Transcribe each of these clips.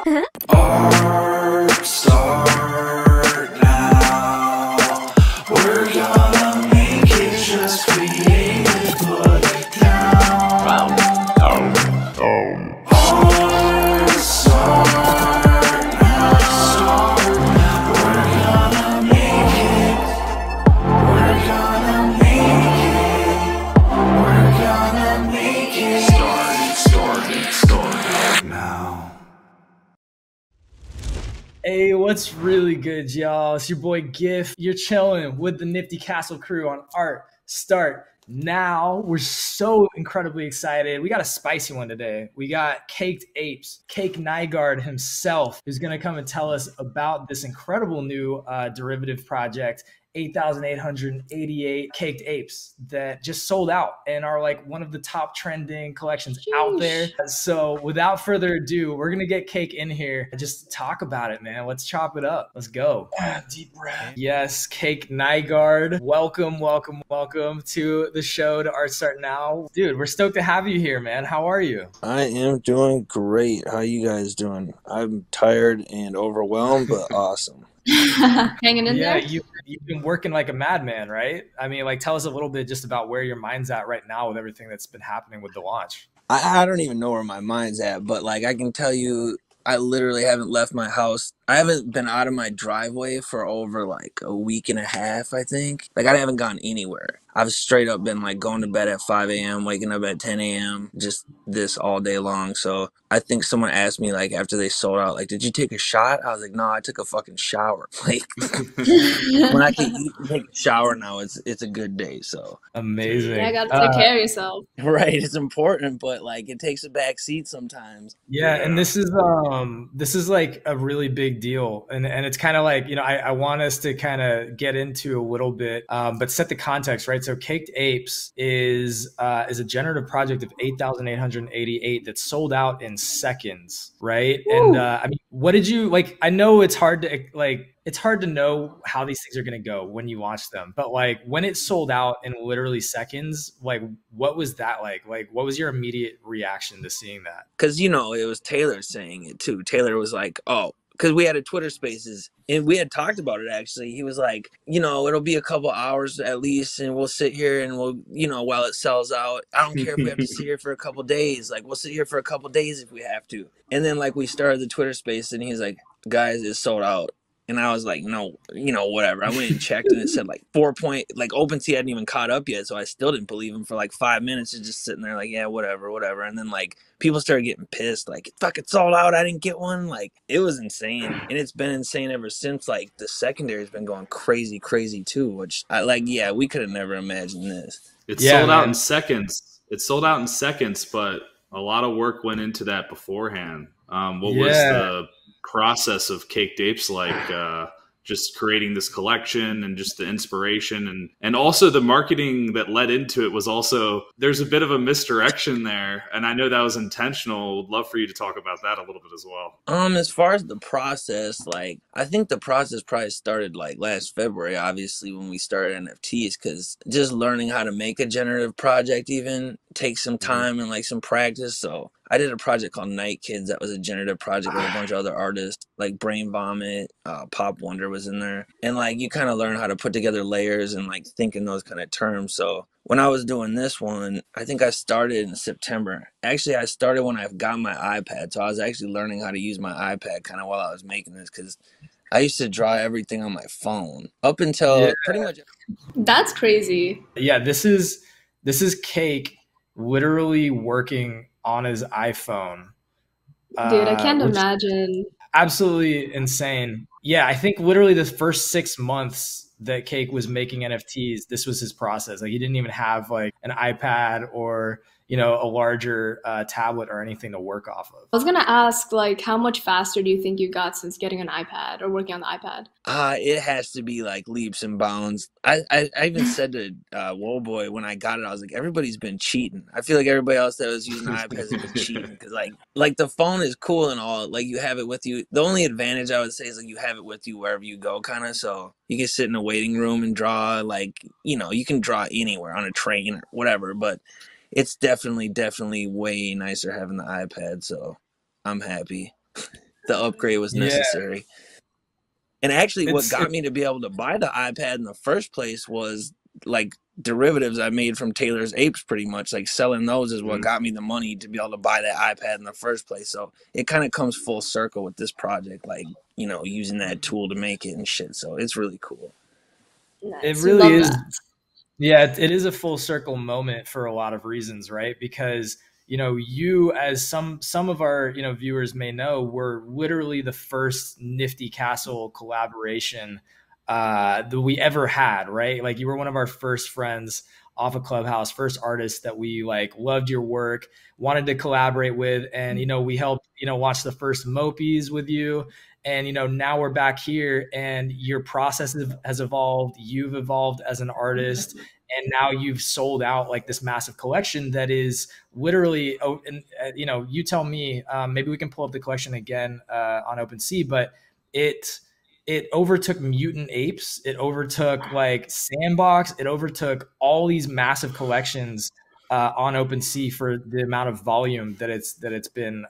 Art start now. We're gonna make it just creative, put it down. Art start now. We're gonna make it. We're gonna make it. We're gonna make it. Start now. Hey, what's really good, y'all? It's your boy Gif. You're chilling with the Nifty Castle crew on Art Start Now. We're so incredibly excited. We got a spicy one today. We got Caked Apes, Cake Nygard himself, who's going to come and tell us about this incredible new derivative project, 8,888 Caked Apes, that just sold out and are like one of the top trending collections out there. So without further ado, we're going to get Cake in here and just talk about it, man. Let's chop it up. Let's go. Deep breath. Yes, Cake Nygard. Welcome to the show, to Art Start Now. Dude, we're stoked to have you here, man. How are you? I am doing great. How you guys doing? I'm tired and overwhelmed, but awesome. Hanging in there? Yeah, you've been working like a madman, right? I mean, like, tell us a little bit just about where your mind's at right now with everything that's been happening with the launch. I don't even know where my mind's at, but like I can tell you, I literally haven't left my house. I haven't been out of my driveway for over like a week and a half, I think. Like I haven't gone anywhere. I've straight up been like going to bed at 5 a.m., waking up at 10 a.m., just this all day long. So I think someone asked me like after they sold out, like, did you take a shot? I was like, no, I took a fucking shower. Like when I can eat and take a shower now, it's a good day. So amazing. Yeah, I gotta take care of yourself. Right, it's important, but like it takes a back seat sometimes. Yeah, and this is like a really big deal, and it's kind of like, you know, I want us to kind of get into a little bit, but set the context, right? So Caked Apes is a generative project of 8,888 that sold out in seconds, right? Woo. And I mean, what did you like? I know it's hard to know how these things are going to go when you launch them, but like when it sold out in literally seconds, like what was that like? Like what was your immediate reaction to seeing that? Because, you know, it was Taylor saying it too. Taylor was like, oh, because we had a Twitter Spaces and we had talked about it actually. He was like, you know, it'll be a couple hours at least and we'll sit here and we'll, you know, while it sells out. I don't care if we have to sit here for a couple days. Like we'll sit here for a couple days if we have to. And then like we started the Twitter Space and he's like, guys, it's sold out. And I was like, no, you know, whatever. I went and checked and it said like OpenSea hadn't even caught up yet. So I still didn't believe him for like 5 minutes. Just sitting there like, yeah, whatever. And then like people started getting pissed. Like, it fucking sold out. I didn't get one. Like it was insane. And it's been insane ever since. Like the secondary has been going crazy too, which I like, yeah, we could have never imagined this. It sold out in seconds. It sold out in seconds, but a lot of work went into that beforehand. What was the process of Caked Apes like? Just creating this collection and just the inspiration and also the marketing that led into it was also, there's a bit of a misdirection there, and I know that was intentional. Would love for you to talk about that a little bit as well. As far as the process, like I think the process probably started like last February, obviously, when we started NFTs, because just learning how to make a generative project even takes some time and like some practice. So I did a project called Night Kids that was a generative project with a bunch of other artists, like Brain Vomit, Pop Wonder was in there. And like you kind of learn how to put together layers and like think in those kind of terms. So when I was doing this one, I think I started in September. Actually, I started when I got my iPad. So I was actually learning how to use my iPad kind of while I was making this, because I used to draw everything on my phone up until pretty much. That's crazy. Yeah, this is Cake literally working on his iPhone. Dude, I can't imagine. Absolutely insane. Yeah, I think literally the first 6 months that Cake was making NFTs, this was his process. Like he didn't even have like an iPad or, you know, a larger tablet or anything to work off of. I was gonna ask, like, how much faster do you think you got since getting an iPad or working on the iPad? It has to be like leaps and bounds. I even said to Woah Boy when I got it, I was like, everybody's been cheating. I feel like everybody else that was using iPads has been cheating, because like the phone is cool and all, like you have it with you. The only advantage I would say is like you have it with you wherever you go, kind of. So you can sit in a waiting room and draw, like, you know, you can draw anywhere on a train or whatever, but it's definitely way nicer having the iPad, so I'm happy. the upgrade was Yeah. necessary. And actually, what got me to be able to buy the iPad in the first place was like derivatives I made from Taylor's Apes, pretty much. Like selling those is what got me the money to be able to buy that iPad in the first place. So it kind of comes full circle with this project, like, you know, using that tool to make it and shit. So it's really cool. Nice. It really is. That. Yeah, it is a full circle moment for a lot of reasons, right? Because, you know, you, as some of our, you know, viewers may know, were literally the first Nifty Castle collaboration that we ever had, right? Like, you were one of our first friends off of Clubhouse, first artist that we like loved your work, wanted to collaborate with, and, you know, we helped, you know, watch the first Mopies with you. And, you know, now we're back here and your process has evolved. You've evolved as an artist. And now you've sold out like this massive collection that is literally, you know, you tell me, maybe we can pull up the collection again on OpenSea, but it overtook Mutant Apes. It overtook like Sandbox. It overtook all these massive collections on OpenSea for the amount of volume that it's been,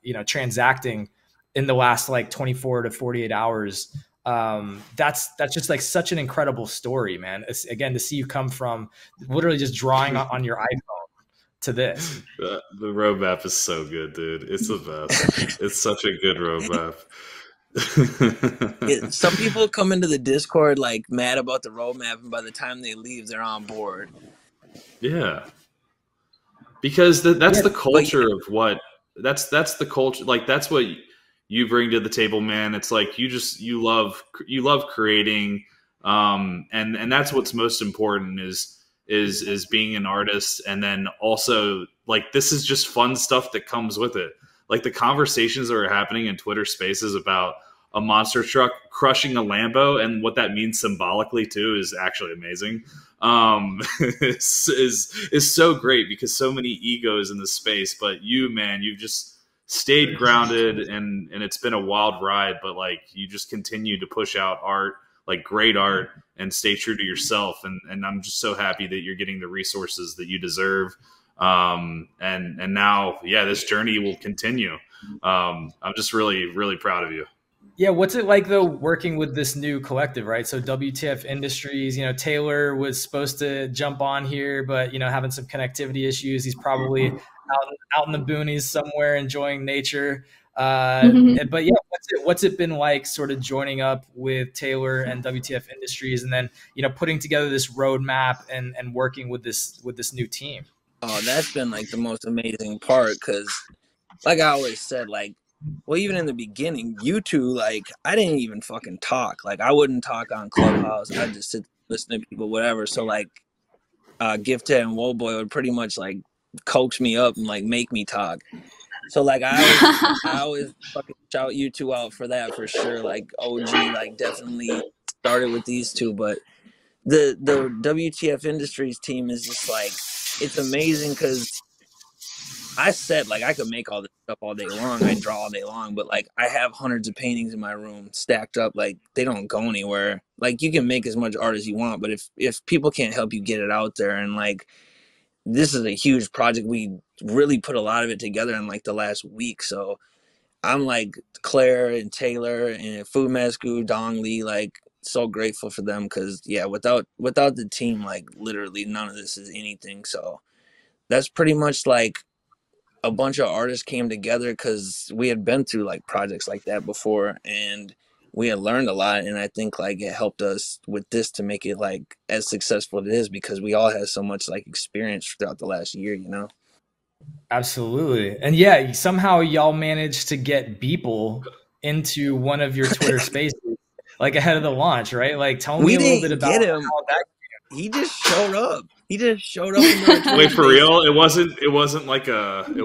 you know, transacting in the last like 24 to 48 hours. That's just like such an incredible story, man. It's, again, to see you come from literally just drawing on your iPhone to this. The roadmap is so good, dude. It's the best. It's such a good roadmap. Some people come into the Discord like mad about the roadmap, and by the time they leave, they're on board. Yeah, because that's the culture of what that's the culture. Like, that's what you bring to the table, man. It's like you love creating, and that's what's most important is being an artist, and then also like this is just fun stuff that comes with it. Like the conversations that are happening in Twitter Spaces about a monster truck crushing a Lambo and what that means symbolically too is actually amazing. Is so great because so many egos in the space, but you, man, you've just stayed grounded and it's been a wild ride, but like you just continue to push out art, like great art, and stay true to yourself. And I'm just so happy that you're getting the resources that you deserve. And now, yeah, this journey will continue. I'm just really, really proud of you. Yeah. What's it like though, working with this new collective, right? So WTF Industries, you know, Taylor was supposed to jump on here, but, you know, having some connectivity issues. He's probably out in the boonies somewhere enjoying nature. But yeah, what's it been like sort of joining up with Taylor and WTF Industries and then, you know, putting together this roadmap and working with this new team? Oh, that's been like the most amazing part, because like I always said, like, well, even in the beginning, you two, like, I didn't even fucking talk. Like, I wouldn't talk on Clubhouse. I'd just sit, listen to people, whatever. So, like, Gifdead and Woah Boy would pretty much, like, coax me up and, like, make me talk. So, like, I always fucking shout you two out for that, for sure. Like, OG, like, definitely started with these two. But the WTF Industries team is just, like, it's amazing because I said, like, I could make all this stuff all day long. I draw all day long, but, like, I have hundreds of paintings in my room stacked up. Like, they don't go anywhere. Like, you can make as much art as you want, but if people can't help you get it out there, and, like, this is a huge project. We really put a lot of it together in, like, the last week. So I'm, like, Claire and Taylor and Fu Mescu, Dong Lee, like, so grateful for them because, yeah, without the team, like, literally none of this is anything. So that's pretty much, like, a bunch of artists came together because we had been through like projects like that before and we had learned a lot. And I think like it helped us with this to make it like as successful as it is because we all had so much like experience throughout the last year, you know? Absolutely. And yeah, somehow y'all managed to get Beeple into one of your Twitter spaces like ahead of the launch, right? Like tell me a little bit about him. How that He just showed up. Wait, for real? It wasn't like it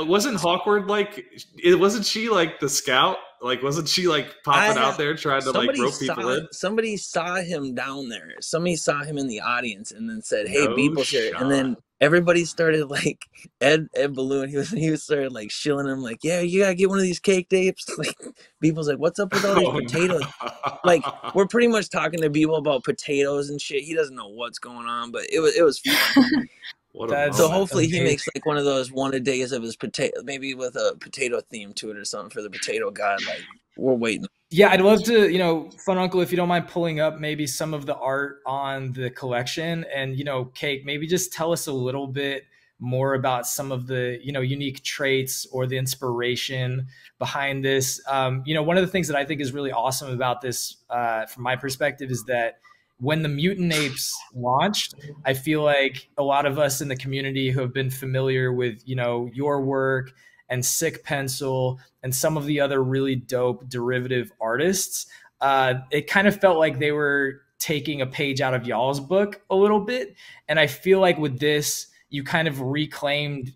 wasn't Hawkward, like it wasn't she like the scout? Like wasn't she like popping out there trying to like rope people in? Somebody saw him down there. Somebody saw him in the audience and then said, "Hey, Beeple's here." And then everybody started like Ed Balloon. He was started like shilling him like, "Yeah, you gotta get one of these Caked Apes." Like Beeple's like, "What's up with all these potatoes?" No. Like we're pretty much talking to Beeple about potatoes and shit. He doesn't know what's going on, but it was fun. What a That's So moment. hopefully he amazing. makes like one of those one-a-days of his potato, maybe with a potato theme to it or something for the potato god. Like, we're waiting. Yeah, I'd love to, Fun Uncle, if you don't mind pulling up maybe some of the art on the collection and, Cake, maybe just tell us a little bit more about some of the, unique traits or the inspiration behind this. One of the things that I think is really awesome about this, from my perspective, is that when the Mutant Apes launched, I feel like a lot of us in the community who have been familiar with, your work and Sick Pencil and some of the other really dope derivative artists, it kind of felt like they were taking a page out of y'all's book a little bit. And I feel like with this, you kind of reclaimed,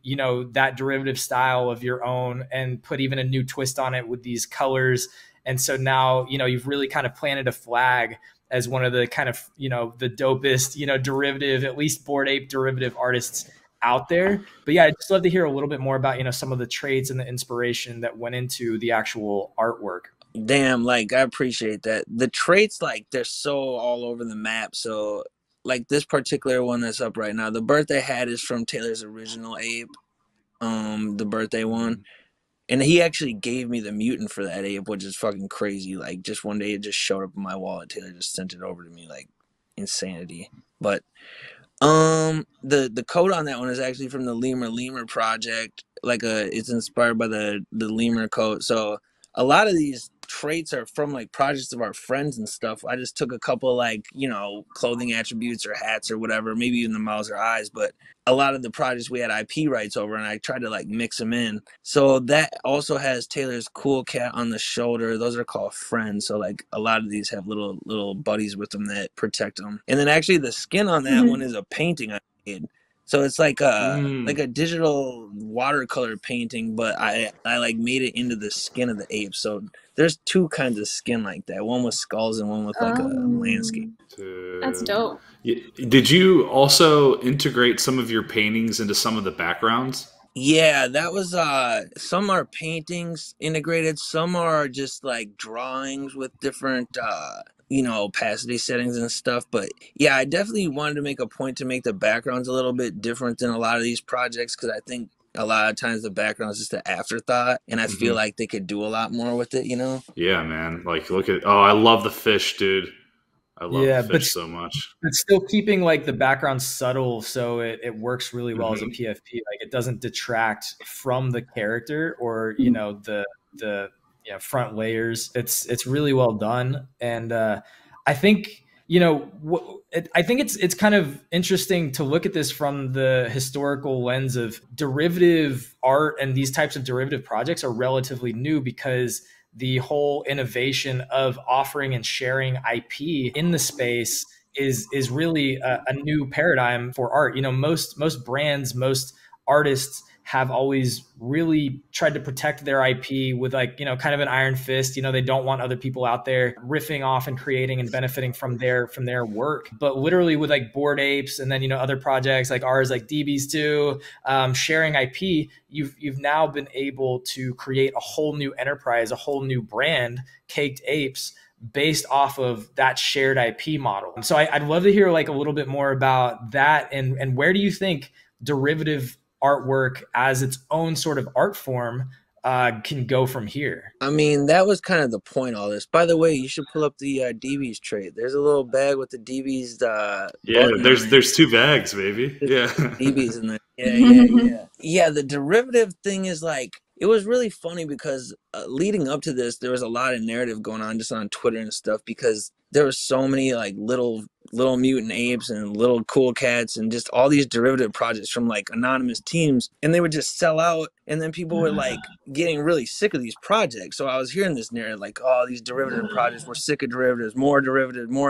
that derivative style of your own and put even a new twist on it with these colors. And so now, you've really kind of planted a flag as one of the kind of, the dopest, derivative, at least Bored Ape derivative artists out there. But yeah, I'd just love to hear a little bit more about, some of the traits and the inspiration that went into the actual artwork. Damn, like, I appreciate that. The traits, like, they're so all over the map. So, like, this particular one that's up right now, the birthday hat is from Taylor's original ape, the birthday one. And he actually gave me the mutant for that ape, which is fucking crazy. Like, just one day it just showed up in my wallet. Taylor just sent it over to me, like, insanity. But the code on that one is actually from the Lemur project. Like, it's inspired by the Lemur code. So a lot of these traits are from like projects of our friends and stuff. I just took a couple like, clothing attributes or hats or whatever, maybe even the mouths or eyes, but a lot of the projects we had IP rights over, and I tried to like mix them in. So that also has Taylor's cool cat on the shoulder. Those are called friends. So like a lot of these have little buddies with them that protect them. And then actually the skin on that one is a painting I made. So it's like a digital watercolor painting, but I like made it into the skin of the ape. So there's two kinds of skin like that. One with skulls and one with like a landscape. That's dope. Did you also integrate some of your paintings into some of the backgrounds? Yeah, that was some are paintings integrated, some are just like drawings with different opacity settings and stuff. But yeah, I definitely wanted to make a point to make the backgrounds a little bit different than a lot of these projects, because I think a lot of times the background is just an afterthought, and I feel like they could do a lot more with it, Yeah, man. Like, I love the fish, dude. I love the fish so much. But still keeping like the background subtle, so it works really well as a PFP. Like, it doesn't detract from the character or the front layers. It's really well done, and I think I think it's kind of interesting to look at this from the historical lens of derivative art, and these types of derivative projects are relatively new because the whole innovation of offering and sharing IP in the space is really a new paradigm for art. Most brands, most artists have always really tried to protect their IP with like, kind of an iron fist. They don't want other people out there riffing off and creating and benefiting from their work. But literally with like Bored Apes and then, other projects like ours, like DB's too, sharing IP, you've now been able to create a whole new enterprise, a whole new brand, Caked Apes, based off of that shared IP model. So I'd love to hear like a little bit more about that, and where do you think derivative artwork as its own sort of art form can go from here? I mean, that was kind of the point of all this. By the way, you should pull up the DB's trait. There's a little bag with the DB's there's two bags, baby. Yeah. DB's in there. Yeah, the derivative thing is like, it was really funny because leading up to this, there was a lot of narrative going on just on Twitter and stuff, because there were so many like little mutant apes and little cool cats and just all these derivative projects from like anonymous teams, and they would just sell out, and then people were like getting really sick of these projects. So I was hearing this narrative like, oh, these derivative projects, we're sick of derivatives, more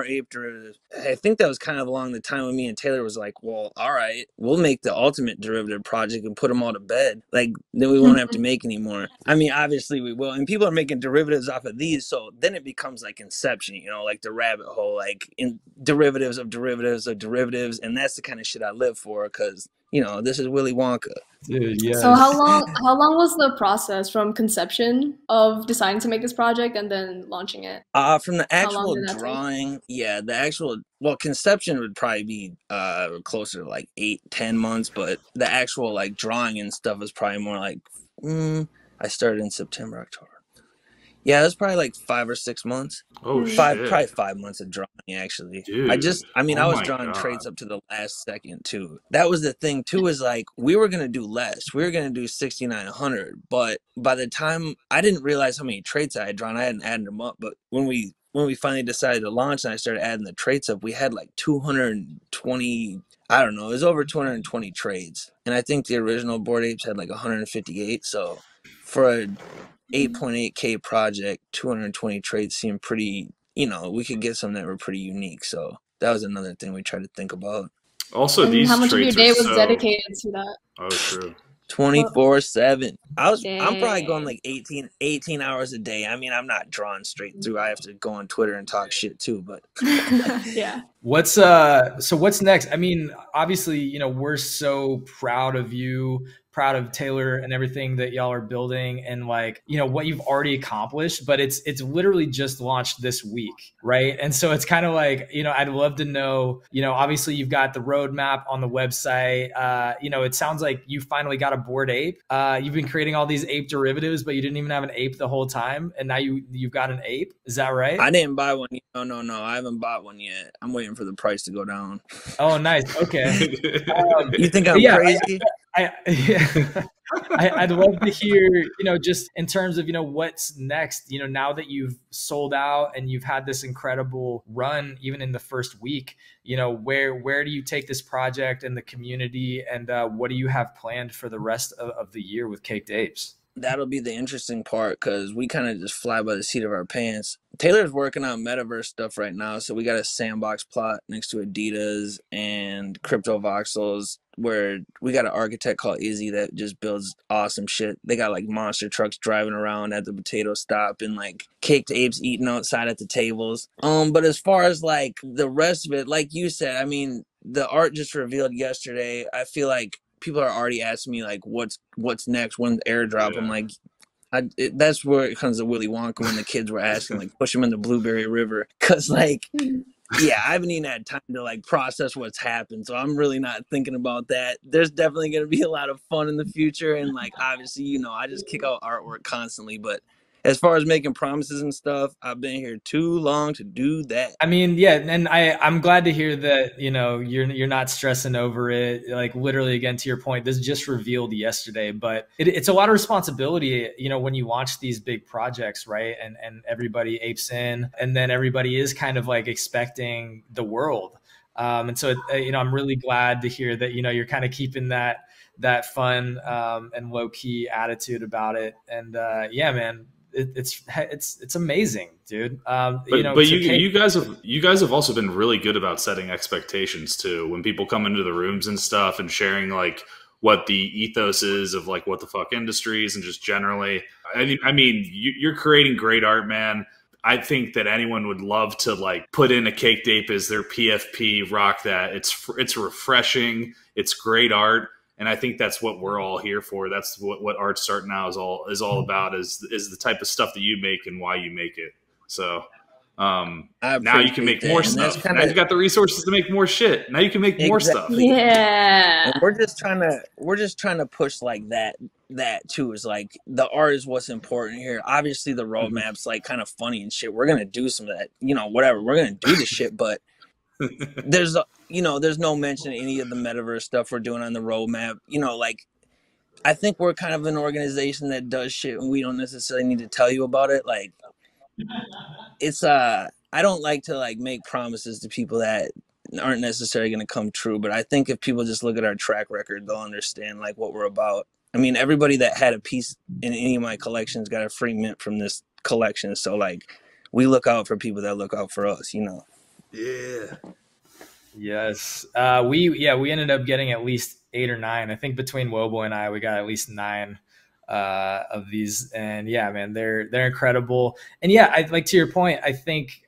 ape derivatives. I think that was kind of along the time when me and Taylor was like, well, all right, we'll make the ultimate derivative project and put them all to bed, like then we won't have to make anymore. I mean, obviously we will, and people are making derivatives off of these, so then it becomes like Inception, like the rabbit hole, like in derivatives of derivatives of derivatives. And that's the kind of shit I live for, because you know, this is Willy Wonka. Dude, yes. So how long was the process from conception of deciding to make this project and then launching it? From the How long actual did that take? drawing, yeah, the actual, well, conception would probably be closer to like 8-10 months, but the actual like drawing and stuff was probably more like I started in September, October. Yeah, it was probably like 5 or 6 months. Oh Probably shit. 5 months of drawing, actually. Dude. I was my drawing God. traits up to the last second too. That was the thing too, is like we were gonna do less. We were gonna do 6,900, but by the time I didn't realize how many traits I had drawn, I hadn't added them up. But when we finally decided to launch and I started adding the traits up, we had like 220. I don't know. It was over 220 trades, and I think the original Bored Apes had like 158. So for a 8.8K project, 220 trades seemed pretty, you know, we could get some that were pretty unique. So that was another thing we tried to think about. Also, And these how much of your traits day are was so... dedicated to that? Oh, true. 24/7. I'm probably going Dang. like 18 hours a day. I mean, I'm not drawing straight through. I have to go on Twitter and talk shit too, but Yeah. What's next? I mean, obviously, you know, we're so proud of you, proud of Taylor and everything that y'all are building and like, you know, what you've already accomplished, but it's literally just launched this week, right? And so it's kind of like, you know, I'd love to know, you know, obviously you've got the roadmap on the website. You know, it sounds like you finally got a Bored Ape. You've been creating all these ape derivatives, but you didn't even have an ape the whole time. And now you've got an ape. Is that right? I didn't buy one. No. I haven't bought one yet. I'm waiting for the price to go down. Oh, nice. Okay. You think I'm yeah, crazy? I'd love to hear, you know, just in terms of, you know, what's next, you know, now that you've sold out and you've had this incredible run, even in the first week, you know, where do you take this project and the community, and what do you have planned for the rest of the year with Caked Apes? That'll be the interesting part, because we kind of just fly by the seat of our pants. Taylor's working on metaverse stuff right now, so we got a sandbox plot next to Adidas and Crypto Voxels, where we got an architect called Izzy that just builds awesome shit. They got like monster trucks driving around at the potato stop and like Caked Apes eating outside at the tables. But as far as like the rest of it, like you said, I mean, the art just revealed yesterday. I feel like people are already asking me like, what's next? When's the airdrop? Yeah. I'm like, that's where it comes to Willy Wonka, when the kids were asking like, push him in the Blueberry River, because like, yeah, I haven't even had time to like process what's happened, so I'm really not thinking about that. There's definitely going to be a lot of fun in the future, and like obviously, you know, I just kick out artwork constantly, but as far as making promises and stuff, I've been here too long to do that. I mean, yeah, and I'm glad to hear that, you know, you're not stressing over it. Like literally, again, to your point, this just revealed yesterday, but it's a lot of responsibility, you know, when you launch these big projects, right? And everybody apes in, and then everybody is kind of like expecting the world. And so, you know, I'm really glad to hear that, you know, you're kind of keeping that fun and low key attitude about it. And yeah, man. It's amazing, dude. You know, but you guys have also been really good about setting expectations too. When people come into the rooms and stuff and sharing like what the ethos is of like WTF Industries and just generally, I mean, you're creating great art, man. I think that anyone would love to like put in a Caked Ape as their PFP, rock that. It's refreshing. It's great art. And I think that's what we're all here for. That's what Art Start Now is all about, is the type of stuff that you make and why you make it. So now you can make more stuff. Now you've got the resources to make more shit. Now you can make more stuff. Yeah. And we're just trying to push like that too, is like the art is what's important here. Obviously the roadmap's like kind of funny and shit. We're gonna do some of that, you know, whatever. We're gonna do the shit, but there's no mention of any of the metaverse stuff we're doing on the roadmap. You know, like I think we're kind of an organization that does shit and we don't necessarily need to tell you about it. Like it's I don't like to like make promises to people that aren't necessarily going to come true, but I think if people just look at our track record, they'll understand like what we're about. I mean, everybody that had a piece in any of my collections got a free mint from this collection, so like we look out for people that look out for us, you know. Yeah. Yes. We ended up getting at least 8 or 9. I think between Woah Boy and I, we got at least 9 of these. And yeah, man, they're incredible. And yeah, I to your point, I think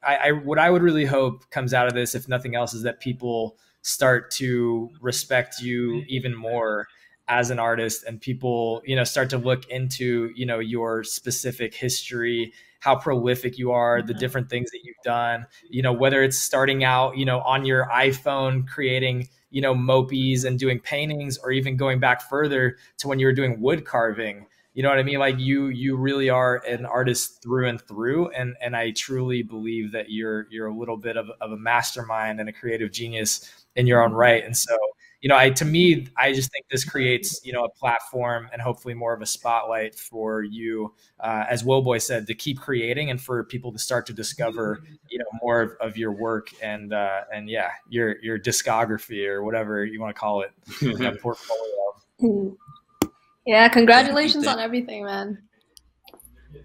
what I would really hope comes out of this, if nothing else, is that people start to respect you even more as an artist, and people, you know, start to look into, you know, your specific history, how prolific you are, the different things that you've done, you know, whether it's starting out, you know, on your iPhone, creating, you know, mopies and doing paintings, or even going back further to when you were doing wood carving. You know what I mean? Like you really are an artist through and through. And I truly believe that you're a little bit of a mastermind and a creative genius in your own right. And so, you know, to me, I just think this creates, you know, a platform and hopefully more of a spotlight for you, as Woah Boy said, to keep creating, and for people to start to discover, you know, more of your work and yeah, your discography, or whatever you want to call it, you know, portfolio. Yeah, congratulations on everything, man.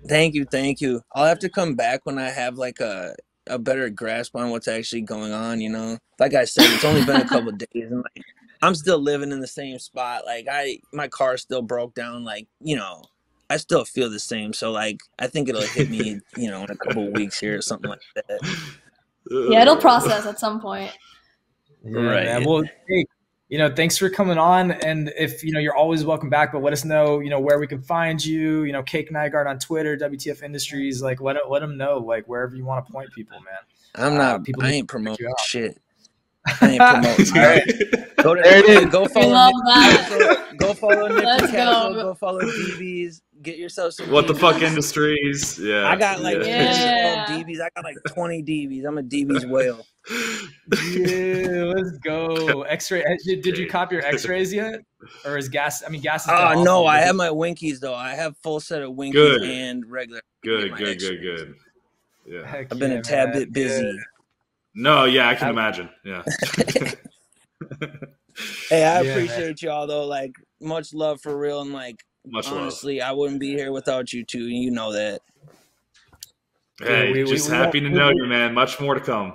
Thank you. I'll have to come back when I have like a better grasp on what's actually going on, you know. Like I said, it's only been a couple of days, and like I'm still living in the same spot. Like my car still broke down, like, you know, I still feel the same. So like I think it'll hit me, you know, in a couple of weeks here or something like that. Yeah, it'll process at some point. Yeah, right. Man. Well, hey, you know, thanks for coming on. And if, you know, you're always welcome back, but let us know, you know, where we can find you, you know, Cake Nygard on Twitter, WTF Industries, like let them know, like wherever you want to point people, man. I ain't promoting shit. I ain't promoting. All right. Go follow Nifty Castle. Go follow DBs. Get yourself some What DBs. the fuck Industries? Yeah. I got like 12 Yeah. DBs. I got like 20 DBs. I'm a DB's whale. Yeah, let's go. X-ray. Did you copy your X-rays yet? Or is gas? I mean, gas is Oh no, awful. I have my Winkies though. I have full set of Winkies and regular. Good. Yeah. Heck I've been yeah, a tad man. bit busy. Good. No, yeah, I can imagine. Yeah. Hey, I appreciate y'all though. Like, much love for real, and like, honestly, I wouldn't be here without you two. You know that. Hey, we happy to know you, man. Much more to come.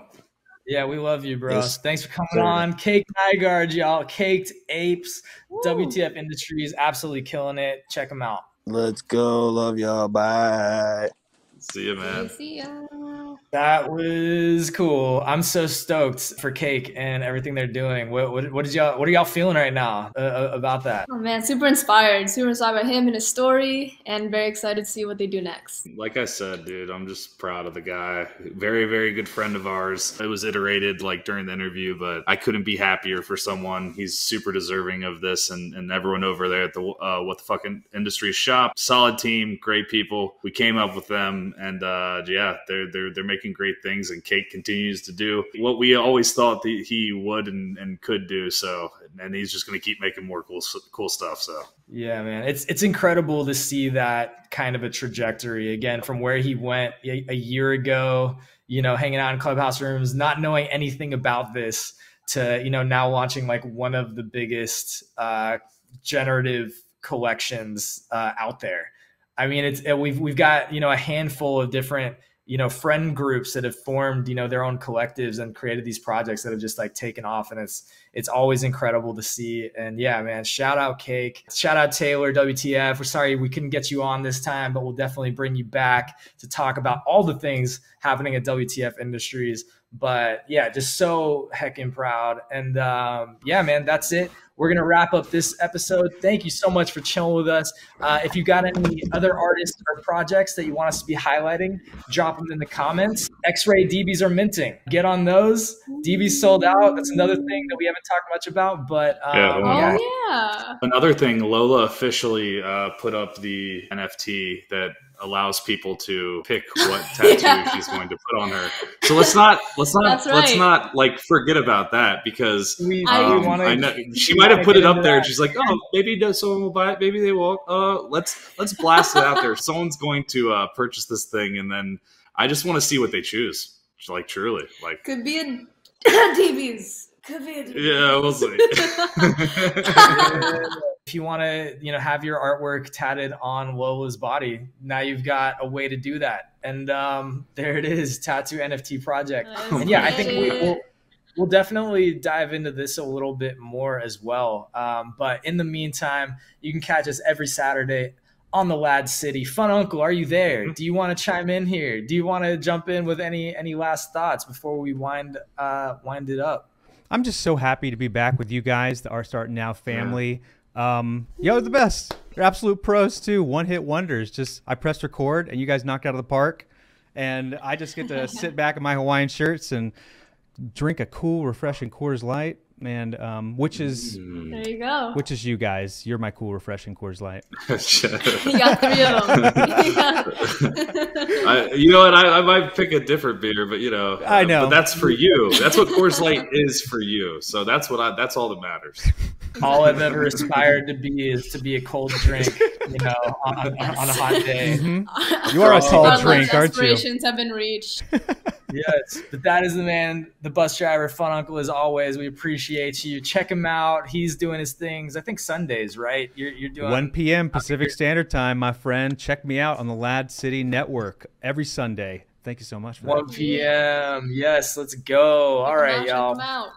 Yeah, we love you, bro. Yes. Thanks for coming on. Cake Nygard, y'all. Caked Apes. Woo. WTF Industries, absolutely killing it. Check them out. Let's go. Love y'all. Bye. See you, man. See ya. That was cool. I'm so stoked for Cake and everything they're doing. What are y'all feeling right now about that? Oh man, super inspired by him and his story, and very excited to see what they do next. Like I said, dude, I'm just proud of the guy. Very, very good friend of ours. It was iterated like during the interview, but I couldn't be happier for someone. He's super deserving of this, and everyone over there at the What the Fuck Industries shop. Solid team, great people. We came up with them, and yeah, they're making great things, and Cake continues to do what we always thought that he would and could do. So, and he's just going to keep making more cool stuff. So yeah, man, it's incredible to see that kind of a trajectory again from where he went a year ago, you know, hanging out in clubhouse rooms, not knowing anything about this, to, you know, now launching like one of the biggest generative collections out there. I mean, we've got, you know, a handful of different, you know, friend groups that have formed, you know, their own collectives and created these projects that have just like taken off. And it's always incredible to see. And yeah, man, shout out Cake, shout out Taylor, WTF. We're sorry we couldn't get you on this time, but we'll definitely bring you back to talk about all the things happening at WTF Industries. But yeah, just so heckin' proud. And yeah, man, that's it. We're going to wrap up this episode. Thank you so much for chilling with us. If you got any other artists or projects that you want us to be highlighting, drop them in the comments. X-Ray DBs are minting. Get on those. DBs sold out. That's another thing that we haven't talked much about. But yeah. Another thing, Lola officially put up the NFT that allows people to pick what tattoo she's going to put on her. So let's not like forget about that, because I know she might have put it up there and she's like, oh, maybe someone will buy it, maybe they won't. Let's blast it out there. Someone's going to purchase this thing, and then I just want to see what they choose. Like, truly, like, could be a DBs. Yeah, we'll see. If you want to, you know, have your artwork tatted on Lola's body, now you've got a way to do that. And there it is, tattoo NFT project. And yeah, I think we'll definitely dive into this a little bit more as well. But in the meantime, you can catch us every Saturday on the LADZ City. Fun Uncle, are you there? Do you want to chime in here? Do you want to jump in with any last thoughts before we wind it up? I'm just so happy to be back with you guys, the Art Start Now family. Yo, the best. You're absolute pros too. One-hit wonders. Just I pressed record and you guys knocked out of the park, and I just get to sit back in my Hawaiian shirts and drink a cool, refreshing Coors Light. And which is there you go. Which is you guys. You're my cool, refreshing Coors Light. You got 3 of them. You know what? I might pick a different beer, but you know, I know. But that's for you. That's what Coors Light is for you. So that's that's all that matters. All I've ever aspired to be is to be a cold drink, you know, on a hot day. Mm-hmm. You are a tall drink, aren't you? Aspirations have been reached. Yes, but that is the man, the bus driver, fun uncle as always. We appreciate you. Check him out. He's doing his things. I think Sundays, right? You're doing 1 p.m. Pacific Standard Time, my friend. Check me out on the LADZ City Network every Sunday. Thank you so much for 1 p.m. Yes, let's go. All right, y'all. Check 'em out.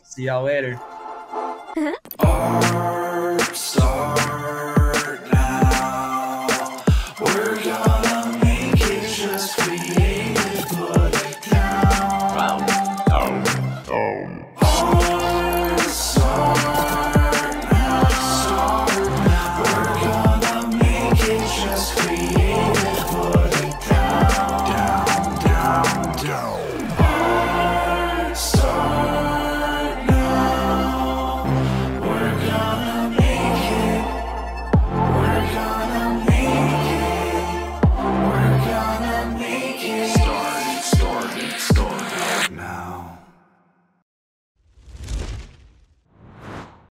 See y'all later. Art Start Now. We're gonna